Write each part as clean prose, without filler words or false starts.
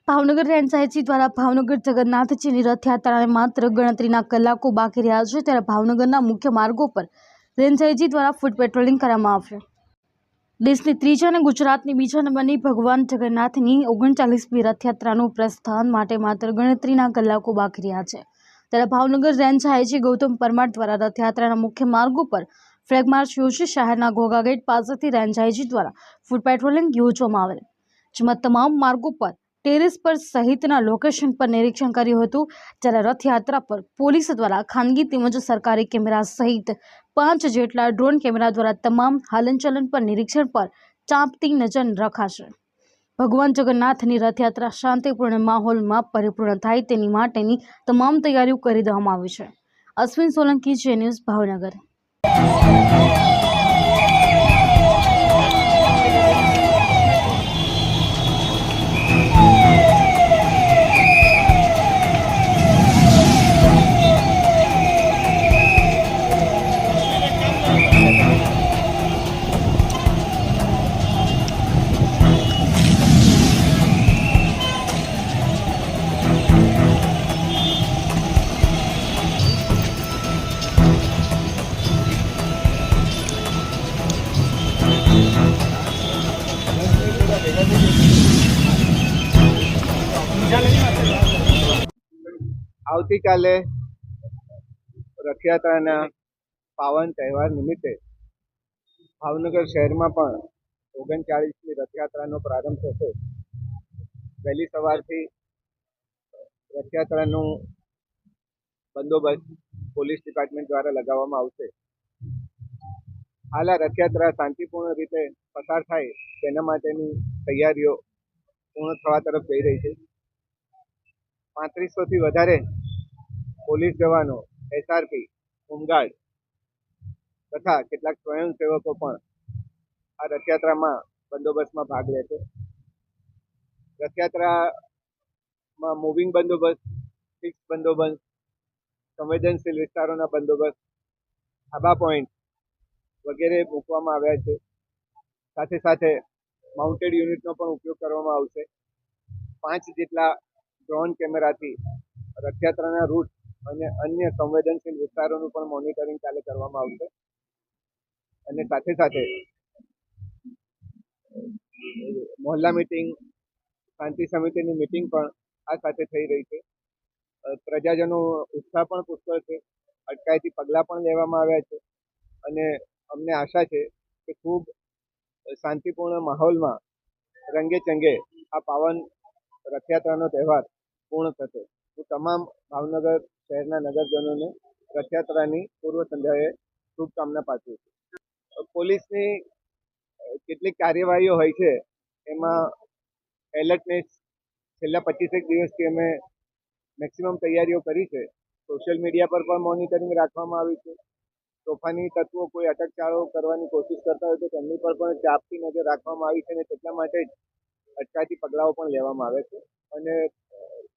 Bhavnagar range IG દ્વારા ભાવનગર જગન્નાથજીની રથયાત્રાને માત્ર ગણતરીના કલાકો બાકી રહ્યા છે, ત્યારે ભાવનગરના મુખ્ય માર્ગો પર રેન્જ આઈજી દ્વારા ફૂટ પેટ્રોલિંગ કરવામાં આવ્યું। દેશની ત્રીજા અને ગુજરાતની બીજા નંબરની ભગવાન જગન્નાથની 39મી રથયાત્રાનું પ્રસ્થાન માટે માત્ર ગણતરીના કલાકો બાકી રહ્યા છે, ત્યારે ભાવનગર રેન્જ આઈજી ગૌતમ પરમાર દ્વારા રથયાત્રાના મુખ્ય માર્ગો પર ફ્લેગ માર્ચ યોજી શહેરના ઘોઘા ગેટ પાસેથી રેન્જ આઈજી દ્વારા ફૂટ પેટ્રોલિંગ યોજવામાં આવેલ, જેમાં તમામ માર્ગો પર ટેરેસ પર સહિતના લોકેશન પર નિરીક્ષણ કર્યું હતું। જ્યારે રથયાત્રા પર પોલીસ દ્વારા ખાનગી તેમજ સરકારી કેમેરા સહિત 5 જેટલા ડ્રોન કેમેરા દ્વારા તમામ હલનચલન પર નિરીક્ષણ પર ચાંપતી નજર રખાશે। ભગવાન જગન્નાથની રથયાત્રા શાંતિપૂર્ણ માહોલમાં પરિપૂર્ણ થાય તેની માટેની તમામ તૈયારીઓ કરી દેવામાં આવી છે। અશ્વિન સોલંકી, જે ન્યૂઝ, ભાવનગર। આવતીકાલે રથયાત્રાના પાવન તહેવાર નિમિત્તે ભાવનગર શહેરમાં પણ 39મી રથયાત્રાનો પ્રારંભ થશે। વહેલી સવારથી રથયાત્રાનું બંદોબસ્ત પોલીસ ડિપાર્ટમેન્ટ દ્વારા લગાવવામાં આવશે। હાલ આ રથયાત્રા શાંતિપૂર્ણ રીતે પસાર થાય તેના માટેની તૈયારીઓ પૂર્ણ થવા તરફ જઈ રહી છે। 3500થી વધારે પોલીસ જવાનો, એસઆરપી, હોમગાર્ડ તથા કેટલાક સ્વયંસેવકો પણ આ રથયાત્રામાં બંદોબસ્તમાં ભાગ લેશે। રથયાત્રામાં મૂવિંગ બંદોબસ્ત, ફિક્સ બંદોબસ્ત, સંવેદનશીલ વિસ્તારોના બંદોબસ્ત, આબા પોઈન્ટ વગેરે મૂકવામાં આવ્યા છે। સાથે સાથે માઉન્ટેડ યુનિટનો પણ ઉપયોગ કરવામાં આવશે। 5 જેટલા ડ્રોન કેમેરાથી રથયાત્રાના રૂટ અને અન્ય સંવેદનશીલ વિસ્તારોનું પણ મોનિટરિંગ કાલે કરવામાં આવશે। અને સાથે સાથે મોહલ્લા મીટિંગ, શાંતિ સમિતિની મીટિંગ પણ આ સાથે થઈ રહી છે। પ્રજાજનો ઉત્સાહ પણ પુષ્કળ છે, અટકાયતી પગલાં પણ લેવામાં આવ્યા છે અને અમને આશા છે કે ખૂબ શાંતિપૂર્ણ માહોલમાં રંગે ચંગે આ પાવન રથયાત્રાનો તહેવાર પૂર્ણ થશે। હું તમામ ભાવનગર શહેરના નગરજનોને રથયાત્રાની પૂર્વ સંધ્યાએ શુભકામના પાઠવું છું। પોલીસની કેટલીક કાર્યવાહીઓ હોય છે, એમાં એલર્ટનેસ છેલ્લા 25 દિવસથી અમે મેક્સિમમ તૈયારીઓ કરી છે। સોશિયલ મીડિયા પર પણ મોનિટરિંગ રાખવામાં આવ્યું છે। તોફાની તત્વો કોઈ અટકચાળો કરવાની કોશિશ કરતા હોય તો તેમની પર પણ ચાંપતી નજર રાખવામાં આવી છે અને તેટલા માટે જ અટકાયતી પગલાઓ પણ લેવામાં આવે છે અને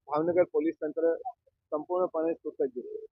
ભાવનગર પોલીસ તંત્ર સંપૂર્ણપણે સુસજ્જ છે।